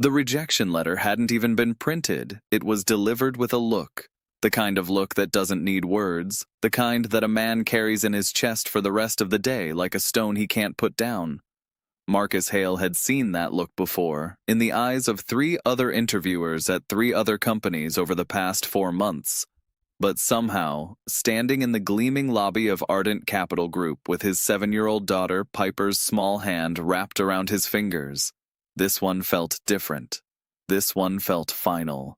The rejection letter hadn't even been printed. It was delivered with a look. The kind of look that doesn't need words. The kind that a man carries in his chest for the rest of the day like a stone he can't put down. Marcus Hale had seen that look before, in the eyes of 3 other interviewers at 3 other companies over the past 4 months. But somehow, standing in the gleaming lobby of Ardent Capital Group with his 7-year-old daughter Piper's small hand wrapped around his fingers, this one felt different. This one felt final.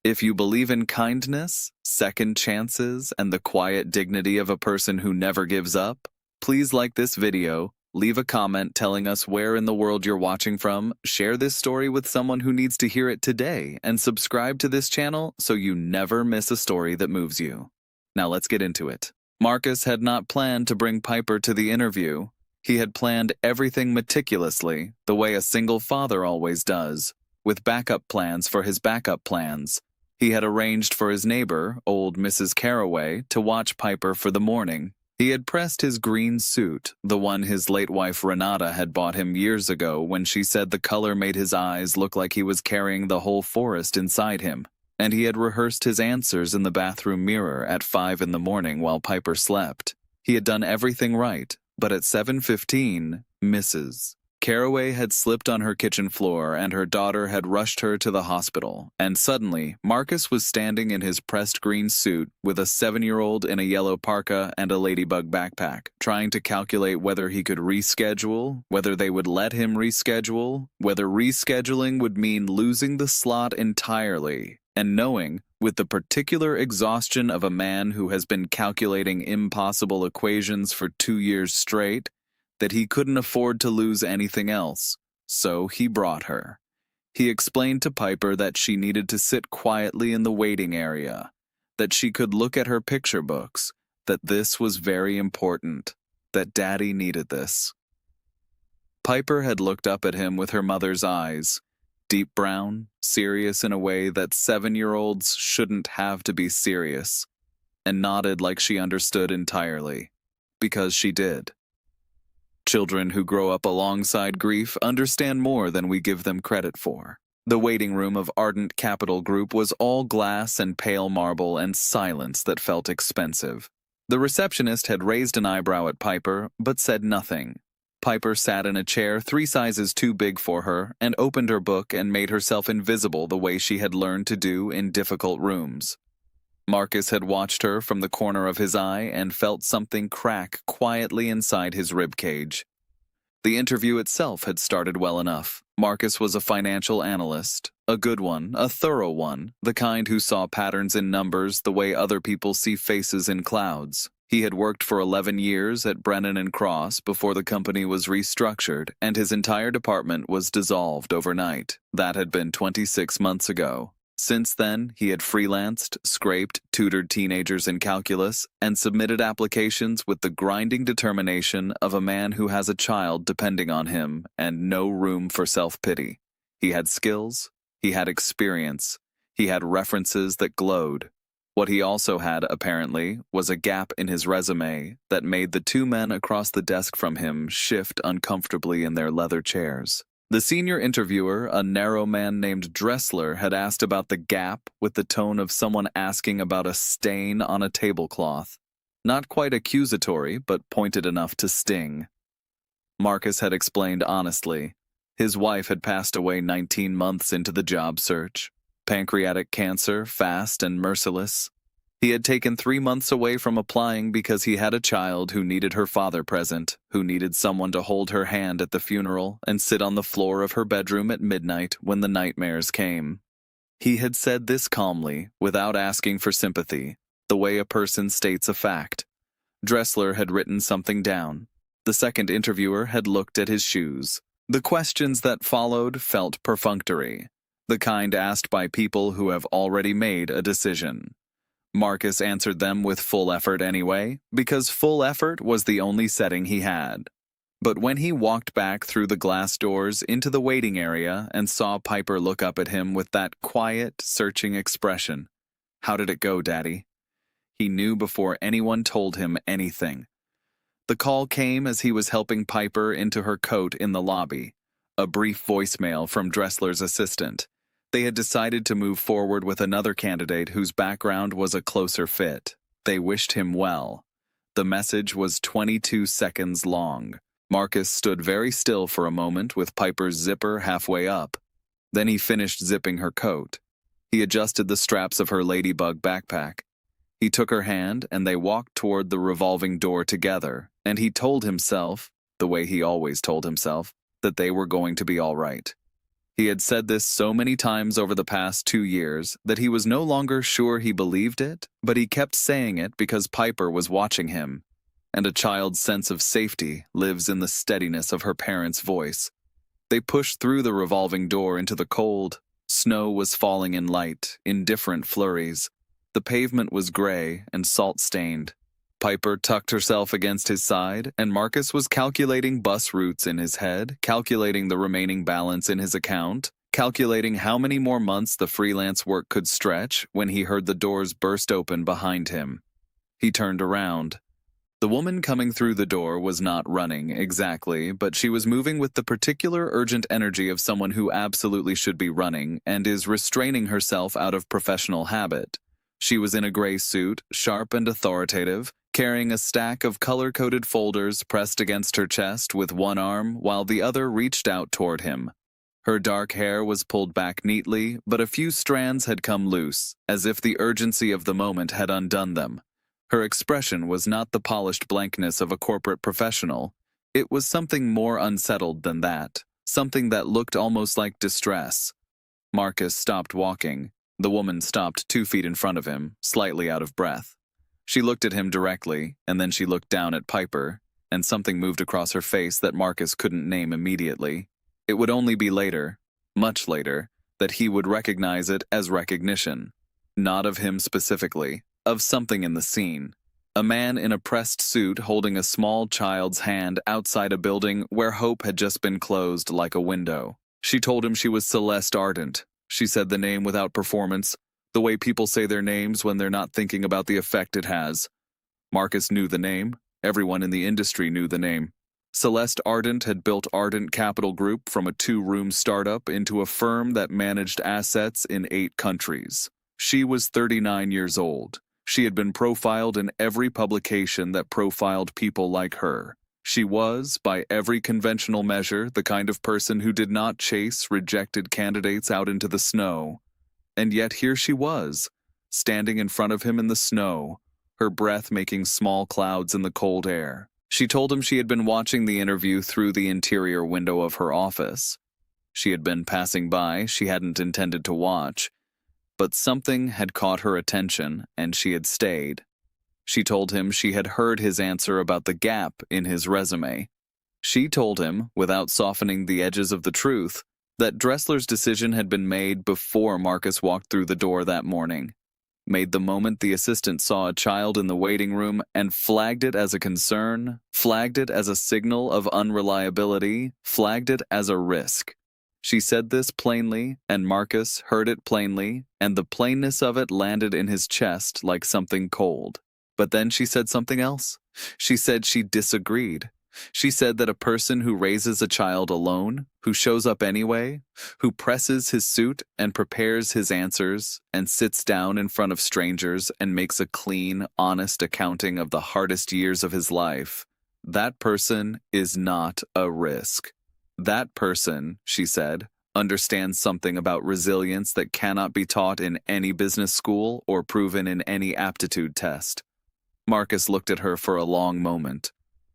If you believe in kindness, second chances, and the quiet dignity of a person who never gives up, please like this video, leave a comment telling us where in the world you're watching from, share this story with someone who needs to hear it today, and subscribe to this channel so you never miss a story that moves you. Now let's get into it. Marcus had not planned to bring Piper to the interview. He had planned everything meticulously, the way a single father always does, with backup plans for his backup plans. He had arranged for his neighbor, old Mrs. Carraway, to watch Piper for the morning. He had pressed his green suit, the one his late wife Renata had bought him years ago when she said the color made his eyes look like he was carrying the whole forest inside him, and he had rehearsed his answers in the bathroom mirror at 5 in the morning while Piper slept. He had done everything right, but at 7:15, Mrs. Carraway had slipped on her kitchen floor and her daughter had rushed her to the hospital, and suddenly, Marcus was standing in his pressed green suit with a 7-year-old in a yellow parka and a ladybug backpack, trying to calculate whether he could reschedule, whether they would let him reschedule, whether rescheduling would mean losing the slot entirely, and knowing, with the particular exhaustion of a man who has been calculating impossible equations for 2 years straight, that he couldn't afford to lose anything else, so he brought her. He explained to Piper that she needed to sit quietly in the waiting area, that she could look at her picture books, that this was very important, that Daddy needed this. Piper had looked up at him with her mother's eyes, deep brown, serious in a way that 7-year-olds shouldn't have to be serious, and nodded like she understood entirely, because she did. Children who grow up alongside grief understand more than we give them credit for. The waiting room of Ardent Capital Group was all glass and pale marble and silence that felt expensive. The receptionist had raised an eyebrow at Piper, but said nothing. Piper sat in a chair 3 sizes too big for her and opened her book and made herself invisible the way she had learned to do in difficult rooms. Marcus had watched her from the corner of his eye and felt something crack quietly inside his ribcage. The interview itself had started well enough. Marcus was a financial analyst, a good one, a thorough one, the kind who saw patterns in numbers the way other people see faces in clouds. He had worked for 11 years at Brennan and Cross before the company was restructured and his entire department was dissolved overnight. That had been 26 months ago. Since then, he had freelanced, scraped, tutored teenagers in calculus, and submitted applications with the grinding determination of a man who has a child depending on him and no room for self-pity. He had skills, he had experience, he had references that glowed. What he also had, apparently, was a gap in his resume that made the 2 men across the desk from him shift uncomfortably in their leather chairs. The senior interviewer, a narrow man named Dressler, had asked about the gap with the tone of someone asking about a stain on a tablecloth. Not quite accusatory, but pointed enough to sting. Marcus had explained honestly. His wife had passed away 19 months into the job search. Pancreatic cancer, fast and merciless. He had taken 3 months away from applying because he had a child who needed her father present, who needed someone to hold her hand at the funeral and sit on the floor of her bedroom at midnight when the nightmares came. He had said this calmly, without asking for sympathy, the way a person states a fact. Dressler had written something down. The second interviewer had looked at his shoes. The questions that followed felt perfunctory, the kind asked by people who have already made a decision. Marcus answered them with full effort anyway, because full effort was the only setting he had. But when he walked back through the glass doors into the waiting area and saw Piper look up at him with that quiet, searching expression, "How did it go, Daddy?" He knew before anyone told him anything. The call came as he was helping Piper into her coat in the lobby. A brief voicemail from Dressler's assistant. They had decided to move forward with another candidate whose background was a closer fit. They wished him well. The message was 22 seconds long. Marcus stood very still for a moment with Piper's zipper halfway up. Then he finished zipping her coat. He adjusted the straps of her ladybug backpack. He took her hand and they walked toward the revolving door together, and he told himself, the way he always told himself, that they were going to be all right. He had said this so many times over the past 2 years that he was no longer sure he believed it, but he kept saying it because Piper was watching him. And a child's sense of safety lives in the steadiness of her parents' voice. They pushed through the revolving door into the cold. Snow was falling in light, in different flurries. The pavement was gray and salt-stained. Piper tucked herself against his side, and Marcus was calculating bus routes in his head, calculating the remaining balance in his account, calculating how many more months the freelance work could stretch when he heard the doors burst open behind him. He turned around. The woman coming through the door was not running, exactly, but she was moving with the particular urgent energy of someone who absolutely should be running and is restraining herself out of professional habit. She was in a gray suit, sharp and authoritative, carrying a stack of color-coded folders pressed against her chest with one arm while the other reached out toward him. Her dark hair was pulled back neatly, but a few strands had come loose, as if the urgency of the moment had undone them. Her expression was not the polished blankness of a corporate professional. It was something more unsettled than that, something that looked almost like distress. Marcus stopped walking. The woman stopped 2 feet in front of him, slightly out of breath. She looked at him directly, and then she looked down at Piper, and something moved across her face that Marcus couldn't name immediately. It would only be later, much later, that he would recognize it as recognition. Not of him specifically, of something in the scene. A man in a pressed suit holding a small child's hand outside a building where hope had just been closed like a window. She told him she was Celeste Ardent. She said the name without performance, the way people say their names when they're not thinking about the effect it has. Marcus knew the name. Everyone in the industry knew the name. Celeste Ardent had built Ardent Capital Group from a 2-room startup into a firm that managed assets in 8 countries. She was 39 years old. She had been profiled in every publication that profiled people like her. She was, by every conventional measure, the kind of person who did not chase rejected candidates out into the snow. And yet here she was, standing in front of him in the snow, her breath making small clouds in the cold air. She told him she had been watching the interview through the interior window of her office. She had been passing by, she hadn't intended to watch, but something had caught her attention, and she had stayed. She told him she had heard his answer about the gap in his resume. She told him, without softening the edges of the truth, that Dressler's decision had been made before Marcus walked through the door that morning. Made the moment the assistant saw a child in the waiting room and flagged it as a concern, flagged it as a signal of unreliability, flagged it as a risk. She said this plainly, and Marcus heard it plainly, and the plainness of it landed in his chest like something cold. But then she said something else. She said she disagreed. She said that a person who raises a child alone, who shows up anyway, who presses his suit and prepares his answers and sits down in front of strangers and makes a clean, honest accounting of the hardest years of his life, that person is not a risk. That person, she said, understands something about resilience that cannot be taught in any business school or proven in any aptitude test. Marcus looked at her for a long moment.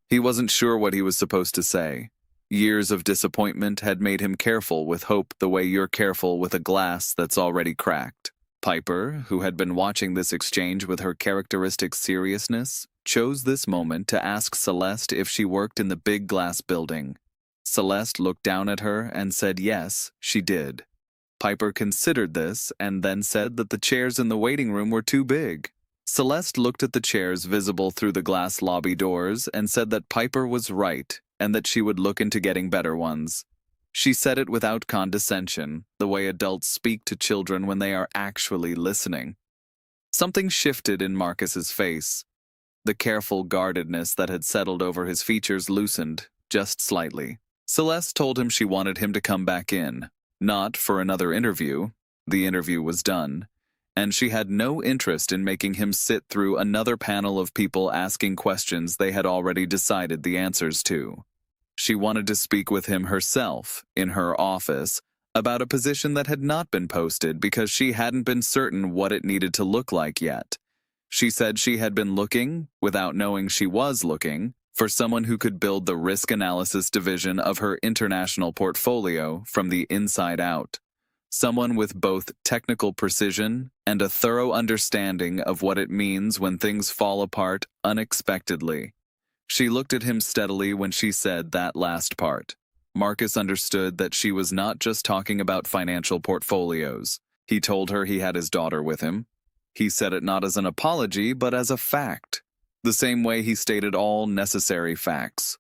He wasn't sure what he was supposed to say. Years of disappointment had made him careful with hope the way you're careful with a glass that's already cracked. Piper, who had been watching this exchange with her characteristic seriousness, chose this moment to ask Celeste if she worked in the big glass building. Celeste looked down at her and said yes, she did. Piper considered this and then said that the chairs in the waiting room were too big. Celeste looked at the chairs visible through the glass lobby doors and said that Piper was right and that she would look into getting better ones. She said it without condescension, the way adults speak to children when they are actually listening. Something shifted in Marcus's face. The careful guardedness that had settled over his features loosened, just slightly. Celeste told him she wanted him to come back in, not for another interview. The interview was done, and she had no interest in making him sit through another panel of people asking questions they had already decided the answers to. She wanted to speak with him herself, in her office, about a position that had not been posted because she hadn't been certain what it needed to look like yet. She said she had been looking, without knowing she was looking, for someone who could build the risk analysis division of her international portfolio from the inside out. Someone with both technical precision and a thorough understanding of what it means when things fall apart unexpectedly. She looked at him steadily when she said that last part. Marcus understood that she was not just talking about financial portfolios. He told her he had his daughter with him. He said it not as an apology, but as a fact, the same way he stated all necessary facts.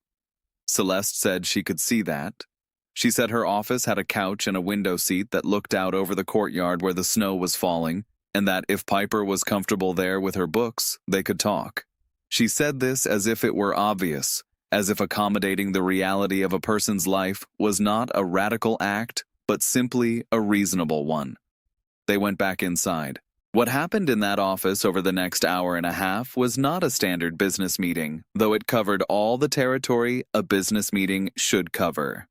Celeste said she could see that. She said her office had a couch and a window seat that looked out over the courtyard where the snow was falling, and that if Piper was comfortable there with her books, they could talk. She said this as if it were obvious, as if accommodating the reality of a person's life was not a radical act, but simply a reasonable one. They went back inside. What happened in that office over the next hour and a half was not a standard business meeting, though it covered all the territory a business meeting should cover.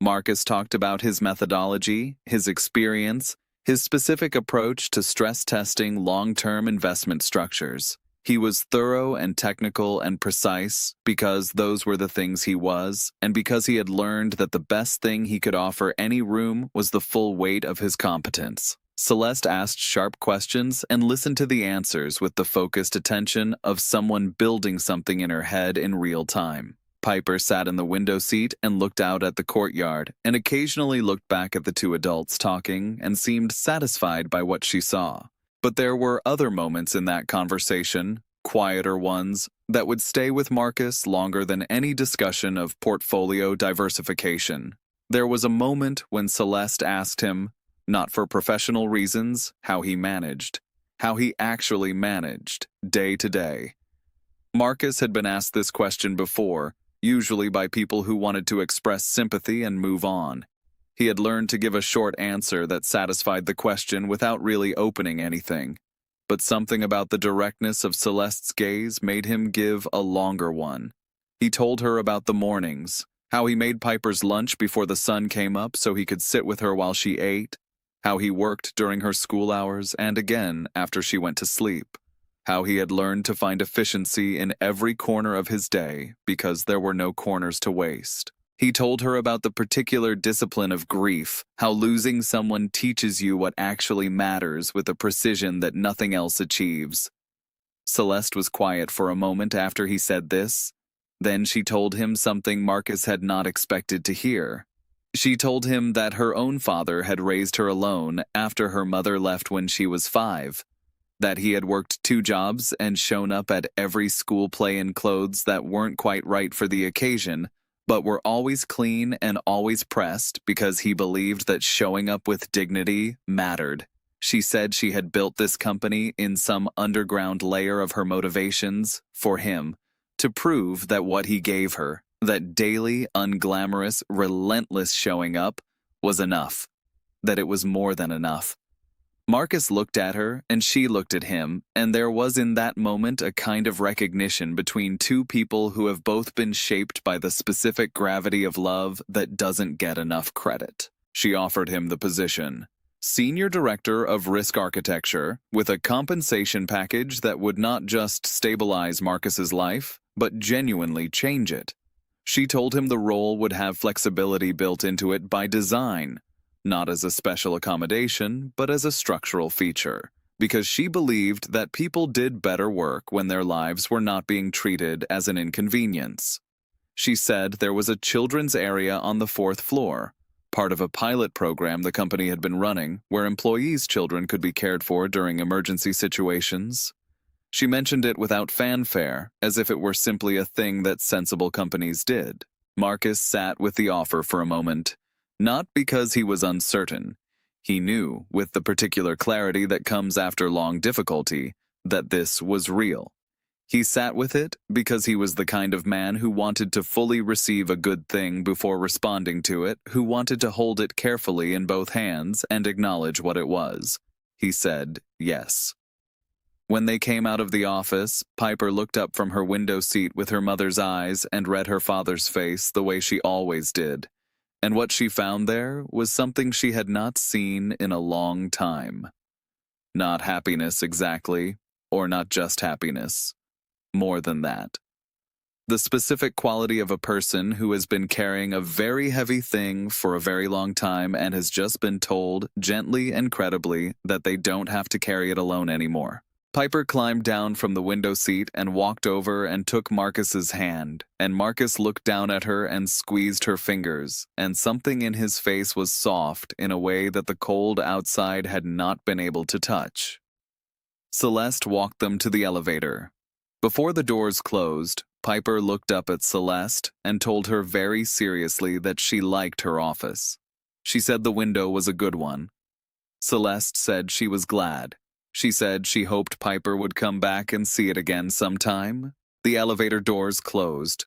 Marcus talked about his methodology, his experience, his specific approach to stress testing long-term investment structures. He was thorough and technical and precise because those were the things he was, and because he had learned that the best thing he could offer any room was the full weight of his competence. Celeste asked sharp questions and listened to the answers with the focused attention of someone building something in her head in real time. Piper sat in the window seat and looked out at the courtyard and occasionally looked back at the two adults talking and seemed satisfied by what she saw. But there were other moments in that conversation, quieter ones, that would stay with Marcus longer than any discussion of portfolio diversification. There was a moment when Celeste asked him, not for professional reasons, how he actually managed, day to day. Marcus had been asked this question before, usually by people who wanted to express sympathy and move on. He had learned to give a short answer that satisfied the question without really opening anything. But something about the directness of Celeste's gaze made him give a longer one. He told her about the mornings, how he made Piper's lunch before the sun came up so he could sit with her while she ate, how he worked during her school hours and again after she went to sleep, how he had learned to find efficiency in every corner of his day because there were no corners to waste. He told her about the particular discipline of grief, how losing someone teaches you what actually matters with a precision that nothing else achieves. Celeste was quiet for a moment after he said this. Then she told him something Marcus had not expected to hear. She told him that her own father had raised her alone after her mother left when she was 5, that he had worked 2 jobs and shown up at every school play in clothes that weren't quite right for the occasion, but were always clean and always pressed because he believed that showing up with dignity mattered. She said she had built this company in some underground layer of her motivations for him, to prove that what he gave her, that daily, unglamorous, relentless showing up, was enough, that it was more than enough. Marcus looked at her, and she looked at him, and there was in that moment a kind of recognition between two people who have both been shaped by the specific gravity of love that doesn't get enough credit. She offered him the position, Senior Director of Risk Architecture, with a compensation package that would not just stabilize Marcus's life, but genuinely change it. She told him the role would have flexibility built into it by design, not as a special accommodation, but as a structural feature, because she believed that people did better work when their lives were not being treated as an inconvenience. She said there was a children's area on the 4th floor, part of a pilot program the company had been running, where employees' children could be cared for during emergency situations. She mentioned it without fanfare, as if it were simply a thing that sensible companies did. Marcus sat with the offer for a moment, not because he was uncertain. He knew, with the particular clarity that comes after long difficulty, that this was real. He sat with it because he was the kind of man who wanted to fully receive a good thing before responding to it, who wanted to hold it carefully in both hands and acknowledge what it was. He said yes. When they came out of the office, Piper looked up from her window seat with her mother's eyes and read her father's face the way she always did. And what she found there was something she had not seen in a long time. Not happiness exactly, or not just happiness. More than that. The specific quality of a person who has been carrying a very heavy thing for a very long time and has just been told, gently and credibly, that they don't have to carry it alone anymore. Piper climbed down from the window seat and walked over and took Marcus's hand, and Marcus looked down at her and squeezed her fingers, and something in his face was soft in a way that the cold outside had not been able to touch. Celeste walked them to the elevator. Before the doors closed, Piper looked up at Celeste and told her very seriously that she liked her office. She said the window was a good one. Celeste said she was glad. She said she hoped Piper would come back and see it again sometime. The elevator doors closed.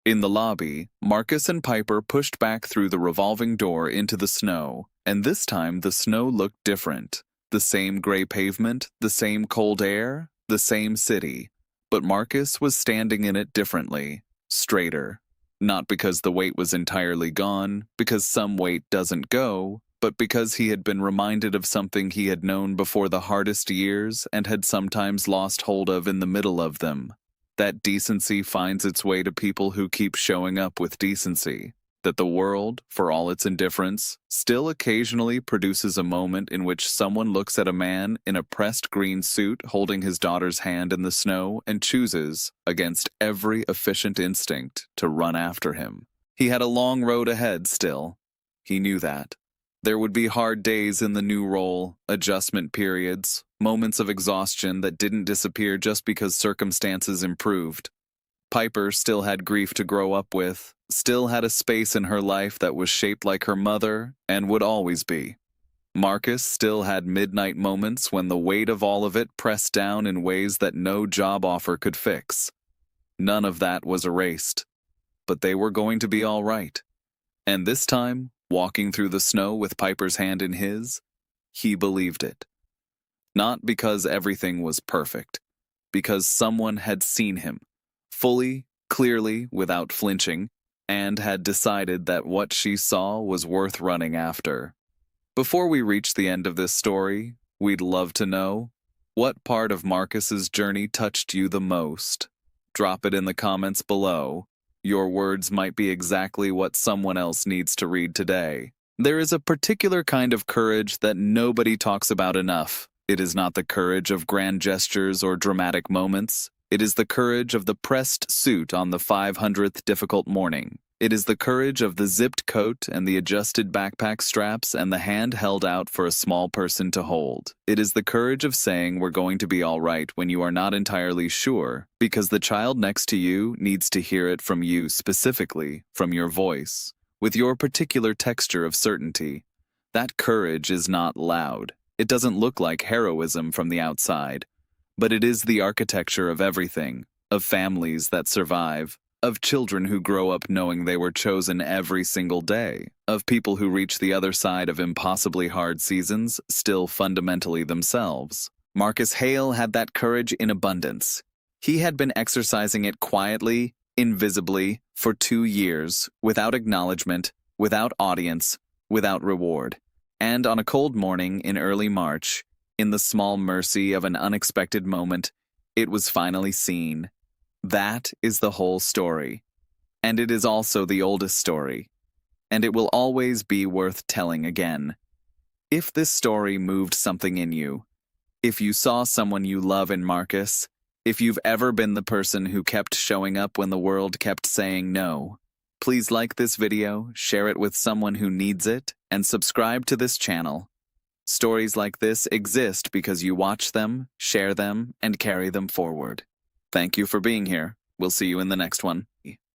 In the lobby, Marcus and Piper pushed back through the revolving door into the snow, and this time the snow looked different. The same gray pavement, the same cold air, the same city. But Marcus was standing in it differently, straighter. Not because the weight was entirely gone, because some weight doesn't go, but because he had been reminded of something he had known before the hardest years and had sometimes lost hold of in the middle of them. That decency finds its way to people who keep showing up with decency. That the world, for all its indifference, still occasionally produces a moment in which someone looks at a man in a pressed green suit holding his daughter's hand in the snow and chooses, against every efficient instinct, to run after him. He had a long road ahead still. He knew that. There would be hard days in the new role, adjustment periods, moments of exhaustion that didn't disappear just because circumstances improved. Piper still had grief to grow up with, still had a space in her life that was shaped like her mother and would always be. Marcus still had midnight moments when the weight of all of it pressed down in ways that no job offer could fix. None of that was erased. But they were going to be all right. And this time, walking through the snow with Piper's hand in his, he believed it. Not because everything was perfect, because someone had seen him, fully, clearly, without flinching, and had decided that what she saw was worth running after. Before we reach the end of this story, we'd love to know, what part of Marcus's journey touched you the most? Drop it in the comments below. Your words might be exactly what someone else needs to read today. There is a particular kind of courage that nobody talks about enough. It is not the courage of grand gestures or dramatic moments. It is the courage of the pressed suit on the 500th difficult morning. It is the courage of the zipped coat and the adjusted backpack straps and the hand held out for a small person to hold. It is the courage of saying we're going to be all right when you are not entirely sure, because the child next to you needs to hear it from you specifically, from your voice, with your particular texture of certainty. That courage is not loud. It doesn't look like heroism from the outside, but it is the architecture of everything, of families that survive, of children who grow up knowing they were chosen every single day, of people who reach the other side of impossibly hard seasons, still fundamentally themselves. Marcus Hale had that courage in abundance. He had been exercising it quietly, invisibly, for 2 years, without acknowledgement, without audience, without reward. And on a cold morning in early March, in the small mercy of an unexpected moment, it was finally seen. That is the whole story. And it is also the oldest story. And it will always be worth telling again. If this story moved something in you, if you saw someone you love in Marcus, if you've ever been the person who kept showing up when the world kept saying no, please like this video, share it with someone who needs it, and subscribe to this channel. Stories like this exist because you watch them, share them, and carry them forward. Thank you for being here. We'll see you in the next one.